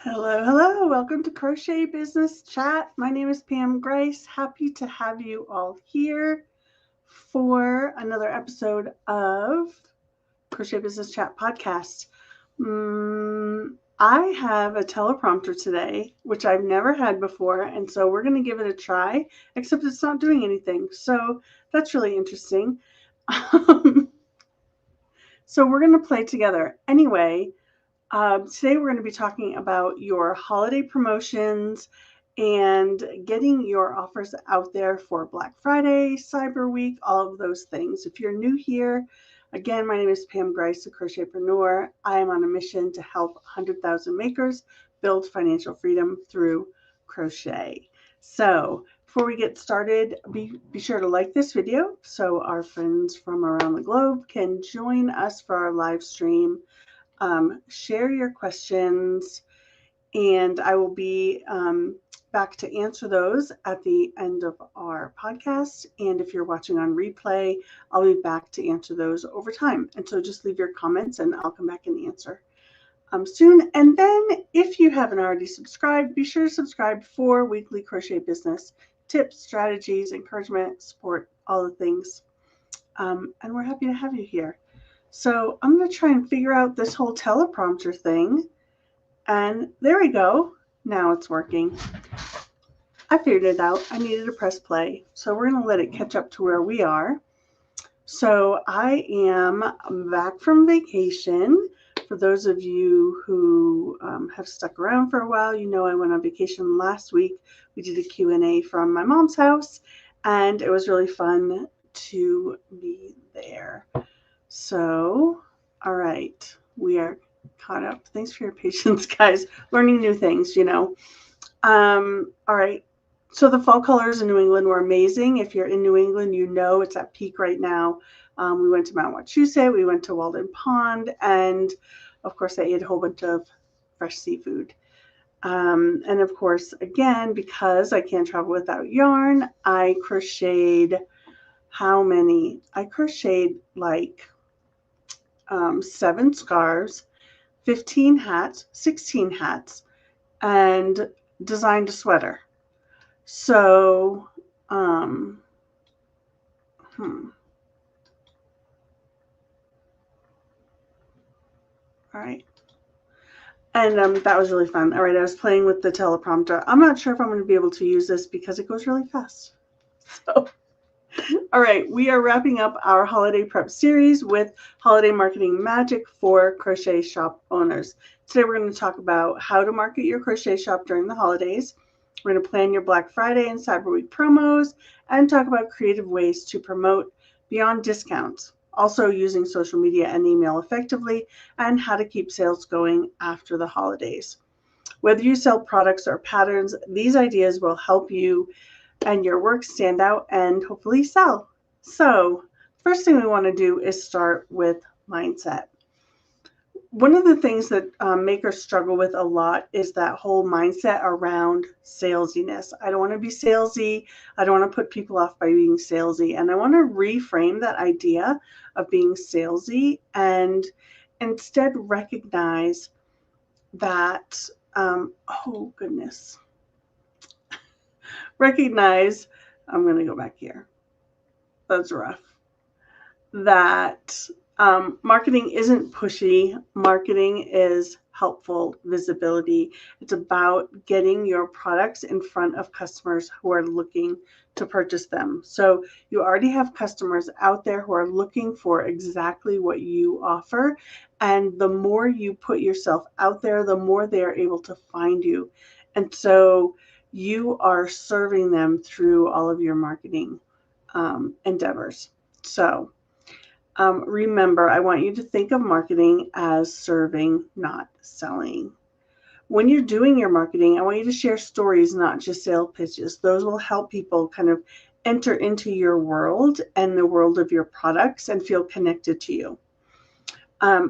Hello, hello. Welcome to Crochet Business Chat. My name is Pam Grice. Happy to have you all here for another episode of Crochet Business Chat podcast. I have a teleprompter today, which I've never had before, and so we're going to give it a try, except it's not doing anything. So that's really interesting. So we're going to play together. Anyway, today we're going to be talking about your holiday promotions and getting your offers out there for Black Friday, Cyber Week, all of those things. If you're new here, again, my name is Pam Grice, the Crochetpreneur. I am on a mission to help 100,000 makers build financial freedom through crochet. So before we get started, be sure to like this video so our friends from around the globe can join us for our live stream. Share your questions, and I will be back to answer those at the end of our podcast. And if you're watching on replay, I'll be back to answer those over time. And so just leave your comments and I'll come back and answer soon. And then if you haven't already subscribed, be sure to subscribe for weekly crochet business tips, strategies, encouragement, support, all the things. And we're happy to have you here. So I'm going to try and figure out this whole teleprompter thing. And there we go. Now it's working. I figured it out. I needed to press play. So we're going to let it catch up to where we are. So I am back from vacation. For those of you who have stuck around for a while, you know I went on vacation last week. We did a Q&A from my mom's house, and it was really fun to be there. So, all right, we are caught up. Thanks for your patience, guys. Learning new things, you know. All right, so the fall colors in New England were amazing. If you're in New England, you know it's at peak right now. We went to Mount Wachusett, we went to Walden Pond, and of course I ate a whole bunch of fresh seafood. And of course, again, because I can't travel without yarn, I crocheted how many? I crocheted like 7 scarves, 15 hats, 16 hats, and designed a sweater. So, all right. And that was really fun. All right, I was playing with the teleprompter. I'm not sure if I'm going to be able to use this because it goes really fast. So, all right, we are wrapping up our holiday prep series with holiday marketing magic for crochet shop owners. Today we're going to talk about how to market your crochet shop during the holidays. We're going to plan your Black Friday and Cyber Week promos and talk about creative ways to promote beyond discounts, also using social media and email effectively, and how to keep sales going after the holidays. Whether you sell products or patterns, these ideas will help you and your work stand out and hopefully sell. So first thing we want to do is start with mindset. One of the things that makers struggle with a lot is that whole mindset around salesiness. I don't want to be salesy. I don't want to put people off by being salesy. And I want to reframe that idea of being salesy and instead recognize that, oh goodness, recognize, I'm going to go back here. That's rough. That marketing isn't pushy. Marketing is helpful visibility. It's about getting your products in front of customers who are looking to purchase them. So you already have customers out there who are looking for exactly what you offer. And the more you put yourself out there, the more they are able to find you. And so you are serving them through all of your marketing endeavors. So remember, I want you to think of marketing as serving, not selling. When you're doing your marketing, I want you to share stories, not just sales pitches. Those will help people kind of enter into your world and the world of your products and feel connected to you.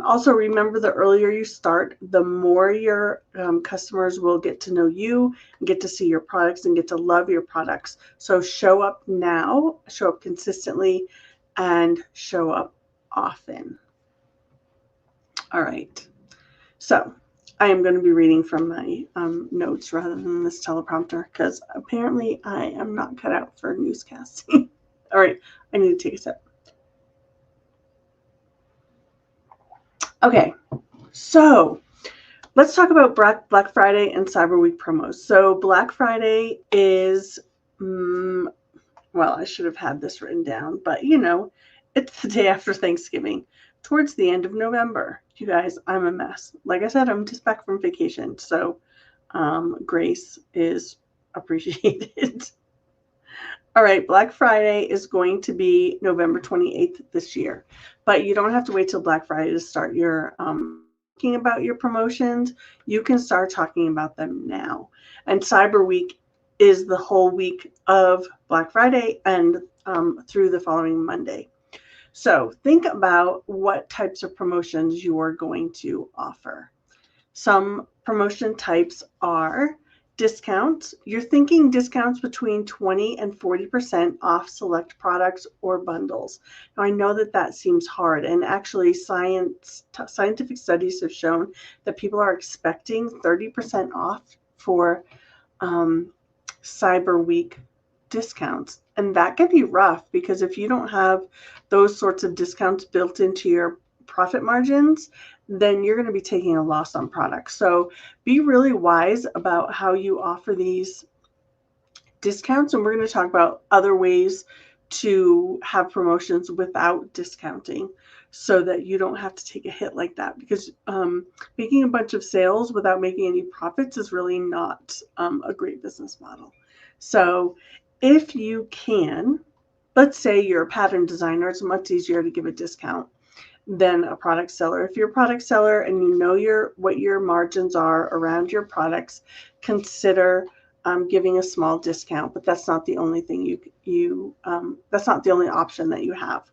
Also, remember, the earlier you start, the more your customers will get to know you, get to see your products, and get to love your products. So show up now, show up consistently, and show up often. All right. So I am going to be reading from my notes rather than this teleprompter because apparently I am not cut out for newscasting. All right, I need to take a sip. Okay, so let's talk about Black Friday and Cyber Week promos. So Black Friday is, well, I should have had this written down, but it's the day after Thanksgiving, towards the end of November. You guys, I'm a mess. Like I said, I'm just back from vacation, so grace is appreciated. All right, Black Friday is going to be November 28th this year, but you don't have to wait till Black Friday to start your talking about your promotions. You can start talking about them now. And Cyber Week is the whole week of Black Friday and through the following Monday. So think about what types of promotions you are going to offer. Some promotion types are discounts. You're thinking discounts between 20 and 40% off select products or bundles. Now, I know that seems hard, and actually scientific studies have shown that people are expecting 30% off for Cyber Week discounts. And that can be rough because if you don't have those sorts of discounts built into your profit margins, then you're going to be taking a loss on products. So be really wise about how you offer these discounts. And we're going to talk about other ways to have promotions without discounting so that you don't have to take a hit like that, because making a bunch of sales without making any profits is really not a great business model. So if you can, let's say you're a pattern designer, it's much easier to give a discount than a product seller. If you're a product seller and you know what your margins are around your products, consider giving a small discount, but that's not the only thing that's not the only option that you have.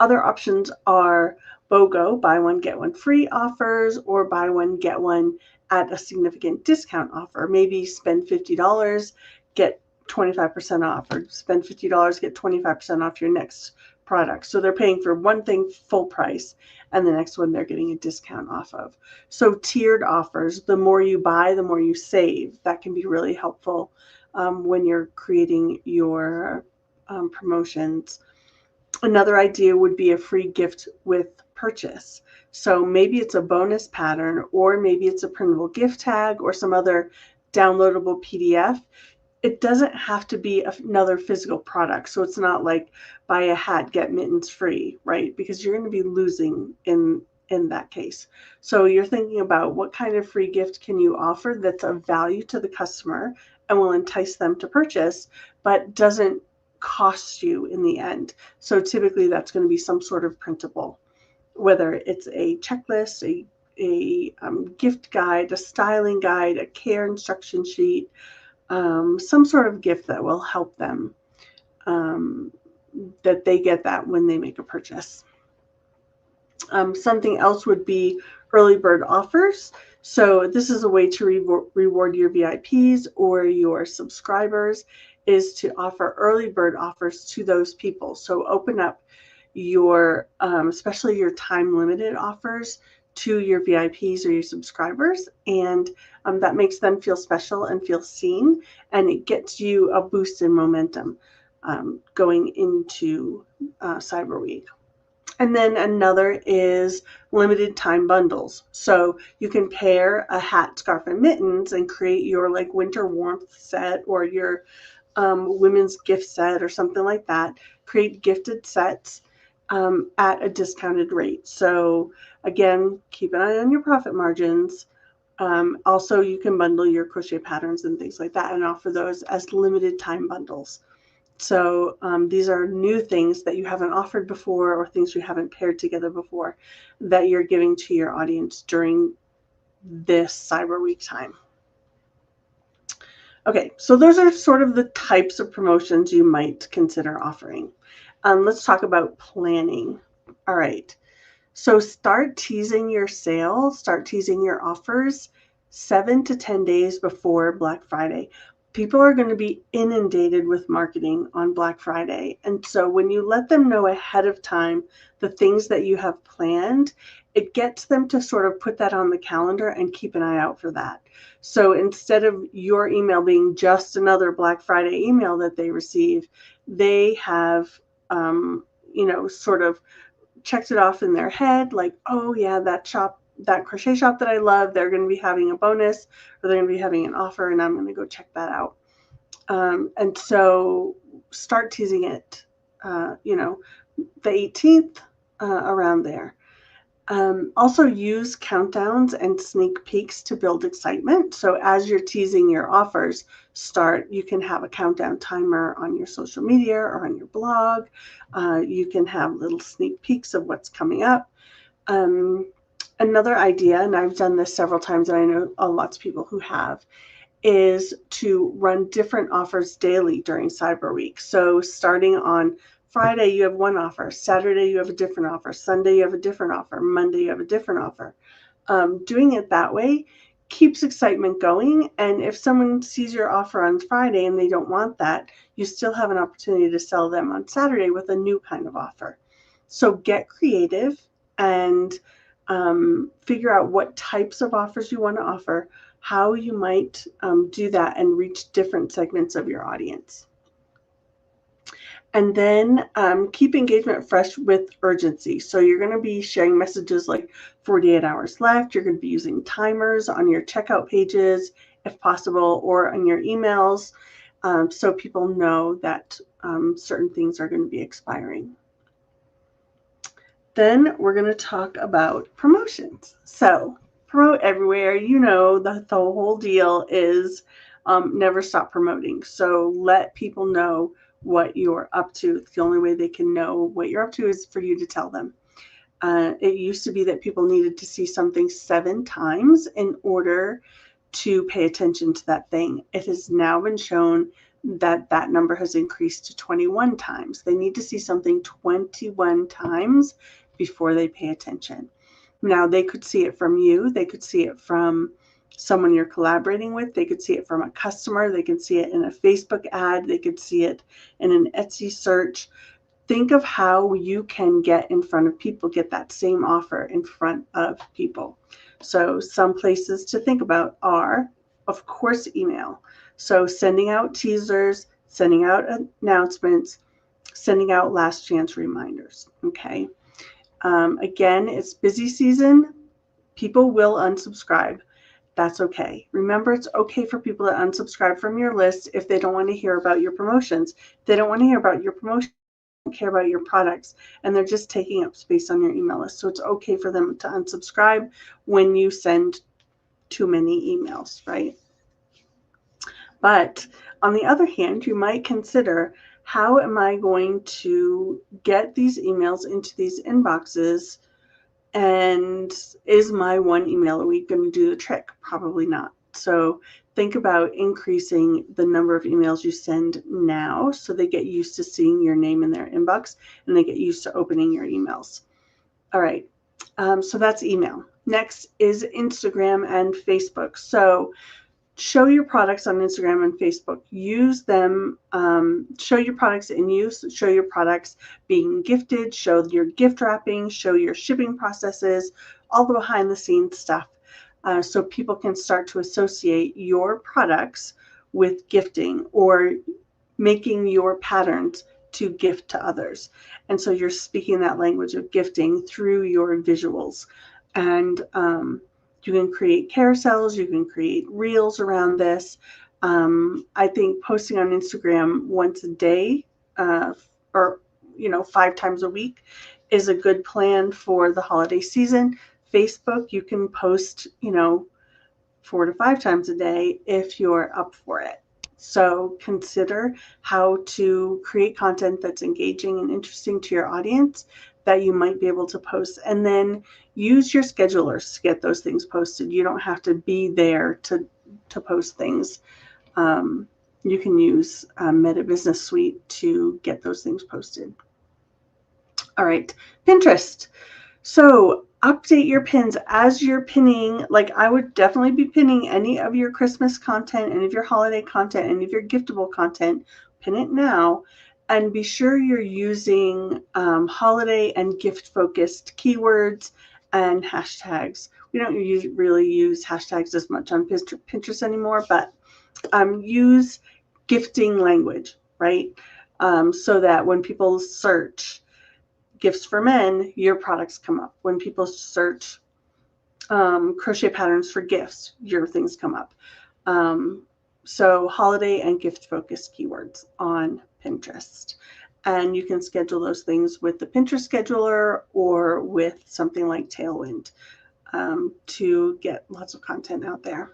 Other options are BOGO, buy one, get one free offers, or buy one, get one at a significant discount offer. Maybe spend $50, get 25% off, or spend $50, get 25% off your next product. So they're paying for one thing full price, and the next one they're getting a discount off of. So tiered offers, the more you buy, the more you save. That can be really helpful when you're creating your promotions. Another idea would be a free gift with purchase. So maybe it's a bonus pattern, or maybe it's a printable gift tag or some other downloadable PDF. It doesn't have to be another physical product. So it's not like buy a hat, get mittens free, right? Because you're going to be losing in that case. So you're thinking about what kind of free gift can you offer that's of value to the customer and will entice them to purchase, but doesn't cost you in the end. So typically that's going to be some sort of printable, whether it's a checklist, a gift guide, a styling guide, a care instruction sheet, some sort of gift that will help them, that they get that when they make a purchase. Something else would be early bird offers. So this is a way to reward your VIPs or your subscribers, is to offer early bird offers to those people. So open up your, especially your time limited offers to your VIPs or your subscribers, and that makes them feel special and feel seen, and it gets you a boost in momentum going into Cyber Week. And then another is limited time bundles. So you can pair a hat, scarf, and mittens and create your like winter warmth set or your women's gift set or something like that. Create gifted sets at a discounted rate. So again, keep an eye on your profit margins. Also, you can bundle your crochet patterns and things like that and offer those as limited time bundles. So these are new things that you haven't offered before, or things you haven't paired together before, that you're giving to your audience during this Cyber Week time. Okay, so those are sort of the types of promotions you might consider offering. Let's talk about planning. All right, so start teasing your sale, start teasing your offers 7 to 10 days before Black Friday. People are going to be inundated with marketing on Black Friday. And so when you let them know ahead of time the things that you have planned, it gets them to sort of put that on the calendar and keep an eye out for that. So instead of your email being just another Black Friday email that they receive, they have, sort of checked it off in their head, like, oh yeah, that crochet shop that I love, they're going to be having a bonus, or they're going to be having an offer, and I'm going to go check that out. And so start teasing it, the 18th, around there. Also use countdowns and sneak peeks to build excitement. So as you're teasing your offers, you can have a countdown timer on your social media or on your blog. You can have little sneak peeks of what's coming up. Another idea, and I've done this several times, and I know lots of people who have, is to run different offers daily during Cyber Week. So starting on Friday, you have one offer. Saturday, you have a different offer. Sunday, you have a different offer. Monday, you have a different offer. Doing it that way keeps excitement going. And if someone sees your offer on Friday and they don't want that, you still have an opportunity to sell them on Saturday with a new kind of offer. So get creative and figure out what types of offers you want to offer, how you might do that and reach different segments of your audience. And then keep engagement fresh with urgency. So you're going to be sharing messages like 48 hours left. You're going to be using timers on your checkout pages, if possible, or on your emails, so people know that certain things are going to be expiring. Then we're going to talk about promotions. So promote everywhere. The whole deal is never stop promoting. So let people know what you're up to. The only way they can know what you're up to is for you to tell them. It used to be that people needed to see something 7 times in order to pay attention to that thing. It has now been shown that that number has increased to 21 times. They need to see something 21 times before they pay attention. Now, they could see it from you. They could see it from someone you're collaborating with. They could see it from a customer. They could see it in a Facebook ad. They could see it in an Etsy search. Think of how you can get in front of people, get that same offer in front of people. So some places to think about are, of course, email. So sending out teasers, sending out announcements, sending out last chance reminders. Okay. Again, it's busy season. People will unsubscribe. That's okay. Remember, it's okay for people to unsubscribe from your list if they don't want to hear about your promotions. If they don't want to hear about your promotions, they don't care about your products, and they're just taking up space on your email list. So it's okay for them to unsubscribe when you send too many emails, right? But on the other hand, you might consider, how am I going to get these emails into these inboxes? And is my one email a week going to do the trick? Probably not. So think about increasing the number of emails you send now so they get used to seeing your name in their inbox and they get used to opening your emails. All right. So that's email. Next is Instagram and Facebook. So show your products on Instagram and Facebook. Use them. Show your products in use. Show your products being gifted. Show your gift wrapping. Show your shipping processes. All the behind the scenes stuff, so people can start to associate your products with gifting or making your patterns to gift to others. And so you're speaking that language of gifting through your visuals. And you can create carousels, you can create reels around this. I think posting on Instagram once a day, or 5 times a week, is a good plan for the holiday season. Facebook, you can post 4 to 5 times a day if you're up for it. So consider how to create content that's engaging and interesting to your audience that you might be able to post, and then use your schedulers to get those things posted. You don't have to be there to post things. You can use Meta Business Suite to get those things posted. All right, Pinterest. So Update your pins as you're pinning. Like, I would definitely be pinning any of your Christmas content, any of your holiday content, any of your giftable content. Pin it now, and be sure you're using holiday and gift focused keywords and hashtags. We don't really use hashtags as much on Pinterest anymore, but use gifting language, right? So that when people search gifts for men, your products come up. When people search crochet patterns for gifts, your things come up. So holiday and gift focused keywords on Pinterest. And you can schedule those things with the Pinterest scheduler or with something like Tailwind to get lots of content out there.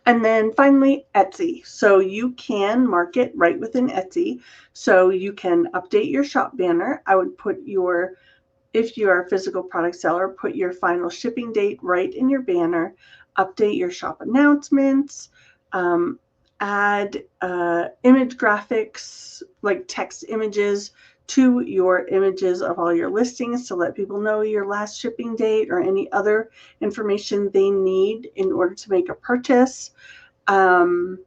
And then finally, Etsy. So you can market right within Etsy. So you can update your shop banner. I would put if you are a physical product seller, put your final shipping date right in your banner, update your shop announcements, add image graphics, like text images to your images of all your listings to let people know your last shipping date or any other information they need in order to make a purchase. And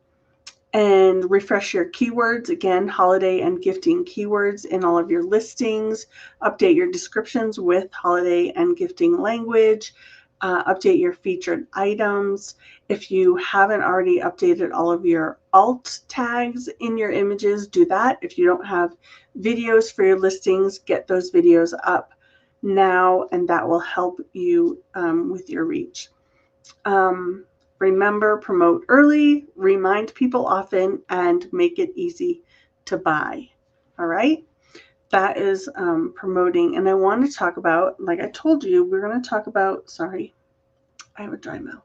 refresh your keywords, again, holiday and gifting keywords in all of your listings. Update your descriptions with holiday and gifting language. Update your featured items. If you haven't already updated all of your alt tags in your images, do that. If you don't have videos for your listings, get those videos up now, and that will help you with your reach. Remember, promote early, remind people often, and make it easy to buy. All right, that is promoting. And I want to talk about, like I told you, we're going to talk about, sorry, I have a dry mouth.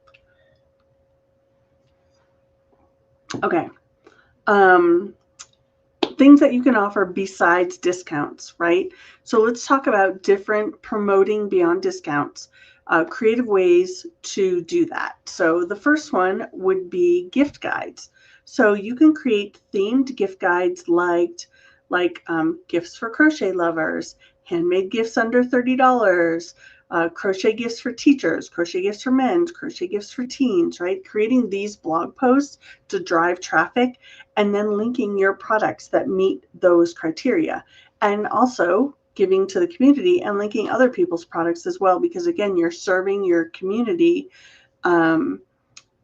Okay. Things that you can offer besides discounts, right? So let's talk about different promoting beyond discounts. Creative ways to do that. So the first one would be gift guides. So you can create themed gift guides like gifts for crochet lovers, handmade gifts under $30, crochet gifts for teachers, crochet gifts for men, crochet gifts for teens, right? Creating these blog posts to drive traffic and then linking your products that meet those criteria. And also giving to the community and linking other people's products as well, because again, you're serving your community,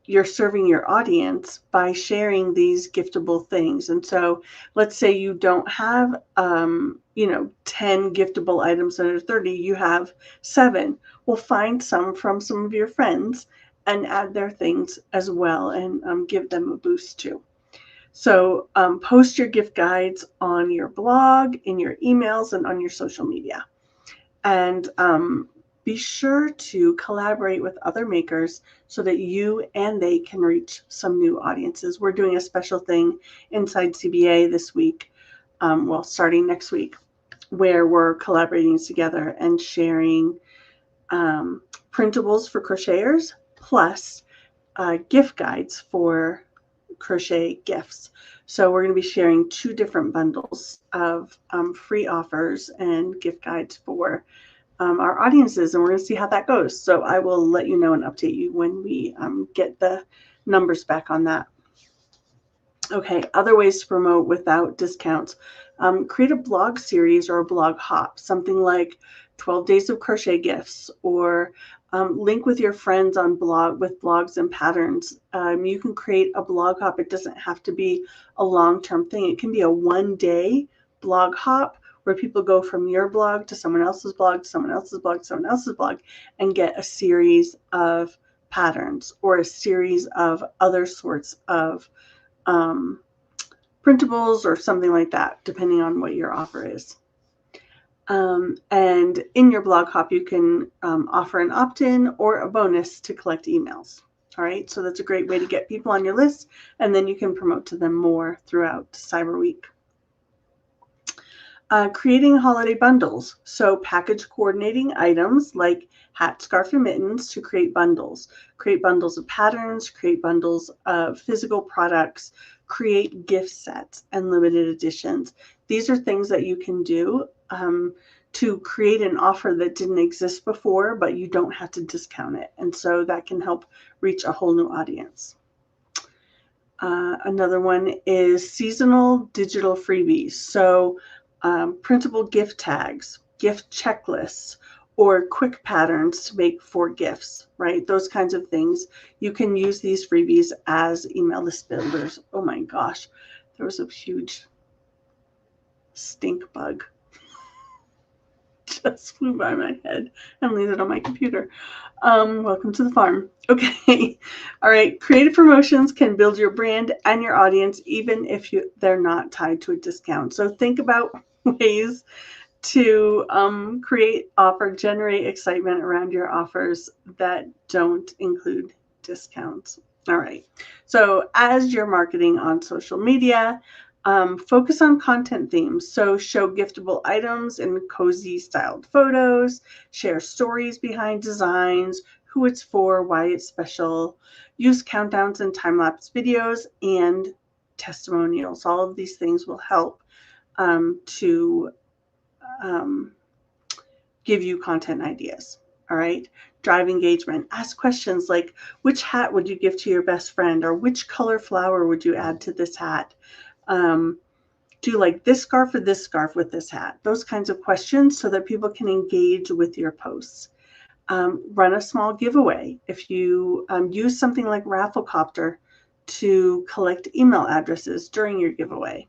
you're serving your audience by sharing these giftable things. And so let's say you don't have 10 giftable items under 30, you have 7. Well, find some from some of your friends and add their things as well, and give them a boost too. So post your gift guides on your blog, in your emails, and on your social media. And be sure to collaborate with other makers so that you and they can reach some new audiences. We're doing a special thing inside CBA this week, starting next week, where we're collaborating together and sharing printables for crocheters, plus gift guides for crochet gifts. So we're going to be sharing 2 different bundles of free offers and gift guides for our audiences, and we're going to see how that goes. So I will let you know and update you when we get the numbers back on that. Okay, other ways to promote without discounts. Create a blog series or a blog hop, something like 12 days of crochet gifts, or link with your friends on blogs and patterns. You can create a blog hop. It doesn't have to be a long-term thing. It can be a one-day blog hop where people go from your blog to someone else's blog, to someone else's blog, to someone else's blog, and get a series of patterns or a series of other sorts of printables or something like that, depending on what your offer is. And in your blog hop, you can offer an opt-in or a bonus to collect emails. All right, so that's a great way to get people on your list, and then you can promote to them more throughout Cyber Week. Creating holiday bundles. So package coordinating items like hat, scarf, and mittens to create bundles. Create bundles of patterns, create bundles of physical products, create gift sets and limited editions. These are things that you can do to create an offer that didn't exist before, but you don't have to discount it. And so that can help reach a whole new audience. Another one is seasonal digital freebies. So printable gift tags, gift checklists, or quick patterns to make for gifts, right? Those kinds of things. You can use these freebies as email list builders. Oh my gosh, there was a huge stink bug. Just flew by my head and landed on my computer. Welcome to the farm. Okay. All right. Creative promotions can build your brand and your audience, even if they're not tied to a discount. So think about ways to generate excitement around your offers that don't include discounts. All right. So as you're marketing on social media, focus on content themes. So show giftable items in cozy styled photos, share stories behind designs, who it's for, why it's special, use countdowns and time-lapse videos, and testimonials. All of these things will help to give you content ideas. All right. Drive engagement. Ask questions like, which hat would you give to your best friend? Or which color flower would you add to this hat? Do you like this scarf or this scarf with this hat? Those kinds of questions so that people can engage with your posts. Run a small giveaway. If you use something like Rafflecopter to collect email addresses during your giveaway.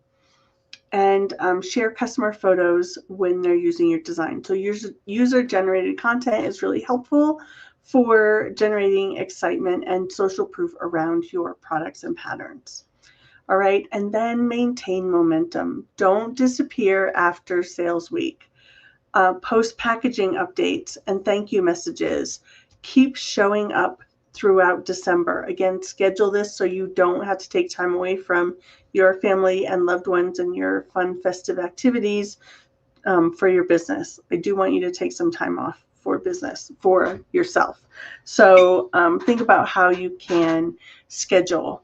And share customer photos when they're using your design. So user-generated content is really helpful for generating excitement and social proof around your products and patterns. All right, and then maintain momentum. Don't disappear after sales week. Post packaging updates and thank you messages. Keep showing up throughout December. Again, schedule this so you don't have to take time away from your family and loved ones and your fun festive activities for your business. I do want you to take some time off for business, for yourself. So think about how you can schedule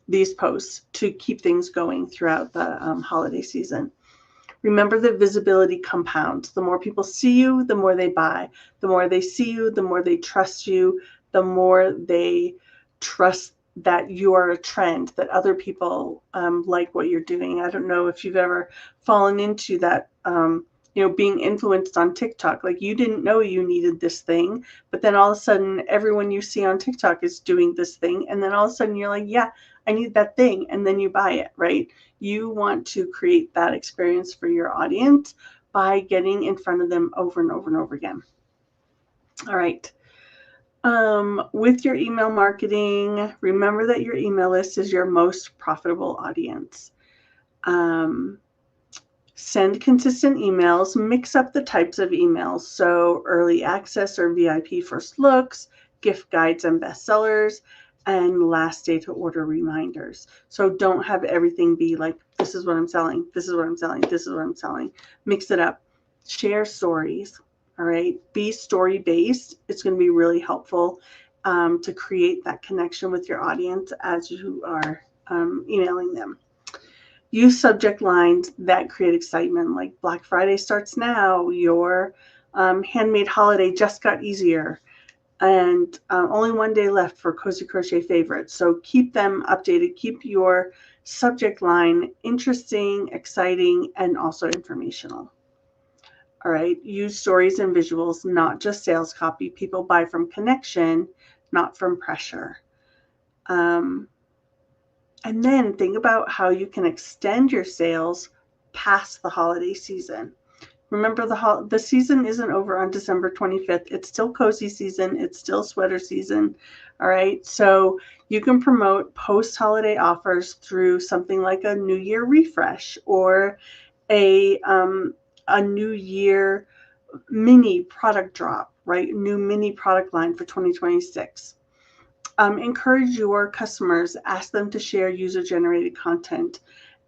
these posts to keep things going throughout the holiday season. Remember that visibility compounds. The more people see you, the more they buy. The more they see you, the more they trust you, the more they trust that you are a trend, that other people like what you're doing. I don't know if you've ever fallen into that, being influenced on TikTok. Like you didn't know you needed this thing, but then all of a sudden everyone you see on TikTok is doing this thing. And then all of a sudden you're like, yeah, I need that thing. And then you buy it, right? You want to create that experience for your audience by getting in front of them over and over and over again. All right. With your email marketing, remember that your email list is your most profitable audience. Send consistent emails, mix up the types of emails. So early access or VIP first looks, gift guides and bestsellers, and last day to order reminders. So don't have everything be like, this is what I'm selling, this is what I'm selling, this is what I'm selling. Mix it up. Share stories. All right. Be story based. It's going to be really helpful to create that connection with your audience as you are emailing them. Use subject lines that create excitement, like Black Friday starts now, your handmade holiday just got easier, and only one day left for Cozy Crochet favorites. So keep them updated. Keep your subject line interesting, exciting, and also informational. All right. Use stories and visuals, not just sales copy. People buy from connection, not from pressure. And then think about how you can extend your sales past the holiday season. Remember, the season isn't over on December 25th. It's still cozy season. It's still sweater season. All right. So you can promote post-holiday offers through something like a New Year refresh or a New Year mini product drop, right? New mini product line for 2026. Encourage your customers, ask them to share user-generated content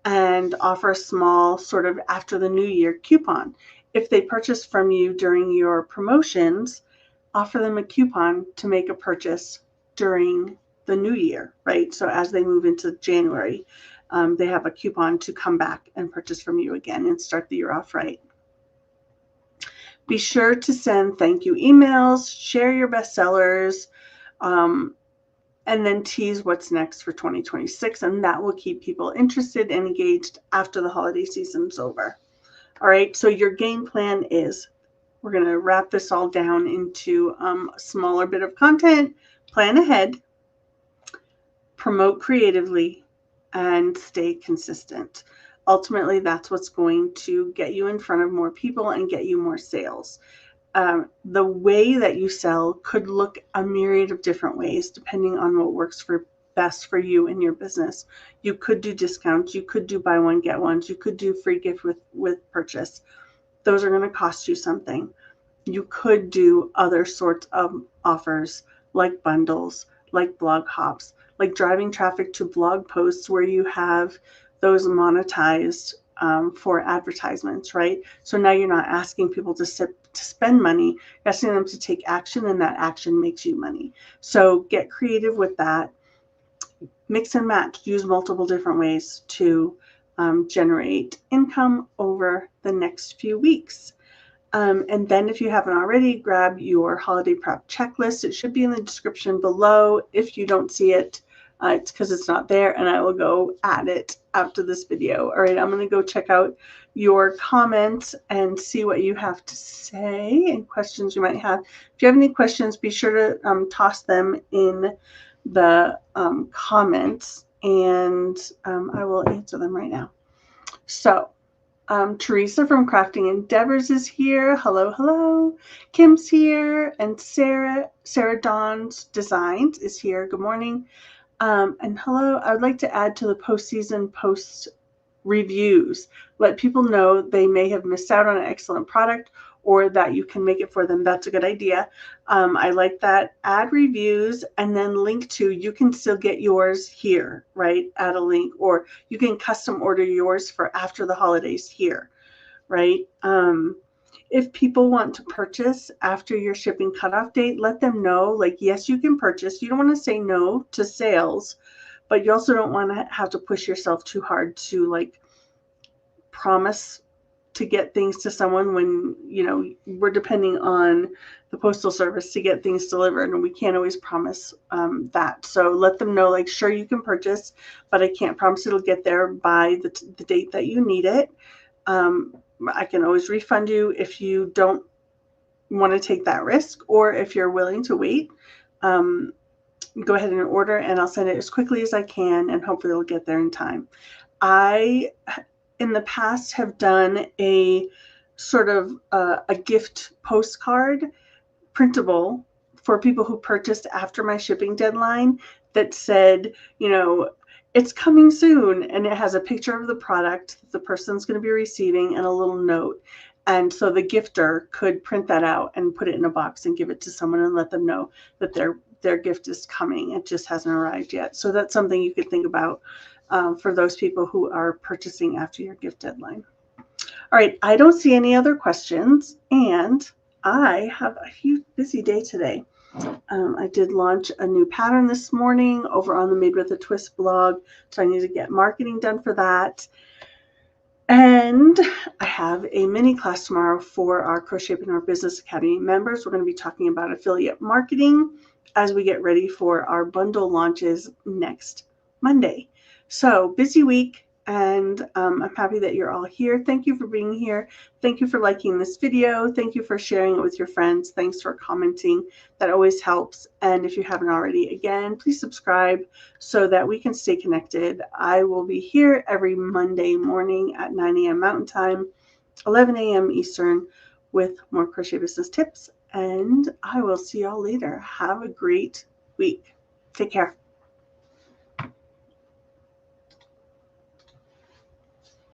and offer a small sort of after the new year coupon. If they purchase from you during your promotions, offer them a coupon to make a purchase during the new year, right? So as they move into January, they have a coupon to come back and purchase from you again and start the year off right. Be sure to send thank you emails, share your bestsellers, and then tease what's next for 2026, and that will keep people interested and engaged after the holiday season's over. All right, so your game plan is, we're going to wrap this all down into a smaller bit of content, plan ahead, promote creatively, and stay consistent. Ultimately, that's what's going to get you in front of more people and get you more sales. The way that you sell could look a myriad of different ways depending on what works for best for you and your business. You could do discounts, you could do buy one get ones, you could do free gift with purchase. Those are going to cost you something. You could do other sorts of offers like bundles, like blog hops, like driving traffic to blog posts where you have those monetized for advertisements, right? So now you're not asking people to spend money, you're asking them to take action, and that action makes you money. So get creative with that. Mix and match, use multiple different ways to generate income over the next few weeks. And then if you haven't already, grab your holiday prep checklist. It should be in the description below. If you don't see it, it's because it's not there, and I will go add it after this video. All right, I'm going to go check out your comments and see what you have to say and questions you might have. If you have any questions, be sure to toss them in the comments, and I will answer them right now. So, Teresa from Crafting Endeavors is here. Hello, hello. Kim's here, and Sarah Dawn's Designs is here. Good morning. And hello. I would like to add to the postseason post reviews. Let people know they may have missed out on an excellent product, or that you can make it for them. That's a good idea. I like that. Add reviews and then link to, you can still get yours here, right? Add a link, or you can custom order yours for after the holidays here, right? If people want to purchase after your shipping cutoff date, let them know, like, yes, you can purchase. You don't want to say no to sales, but you also don't want to have to push yourself too hard to like promise to get things to someone when, you know, we're depending on the postal service to get things delivered, and we can't always promise that. So let them know, like, sure, you can purchase, but I can't promise it'll get there by the date that you need it. I can always refund you if you don't want to take that risk, or if you're willing to wait, go ahead and order, and I'll send it as quickly as I can, and hopefully it'll get there in time. I, in the past, have done a sort of a gift postcard, printable, for people who purchased after my shipping deadline, that said, you know, it's coming soon, and it has a picture of the product that the person's going to be receiving and a little note. And so the gifter could print that out and put it in a box and give it to someone and let them know that their gift is coming. It just hasn't arrived yet. So that's something you could think about for those people who are purchasing after your gift deadline. All right, I don't see any other questions, and I have a huge busy day today. I did launch a new pattern this morning over on the Made with a Twist blog, so I need to get marketing done for that. And I have a mini class tomorrow for our Crochetpreneur Business Academy members. We're going to be talking about affiliate marketing as we get ready for our bundle launches next Monday. So busy week, and I'm happy that you're all here. Thank you for being here. Thank you for liking this video. Thank you for sharing it with your friends. Thanks for commenting. That always helps. And if you haven't already, again, please subscribe so that we can stay connected. I will be here every Monday morning at 9 a.m. Mountain Time, 11 a.m. Eastern, with more crochet business tips. And I will see y'all later. Have a great week. Take care.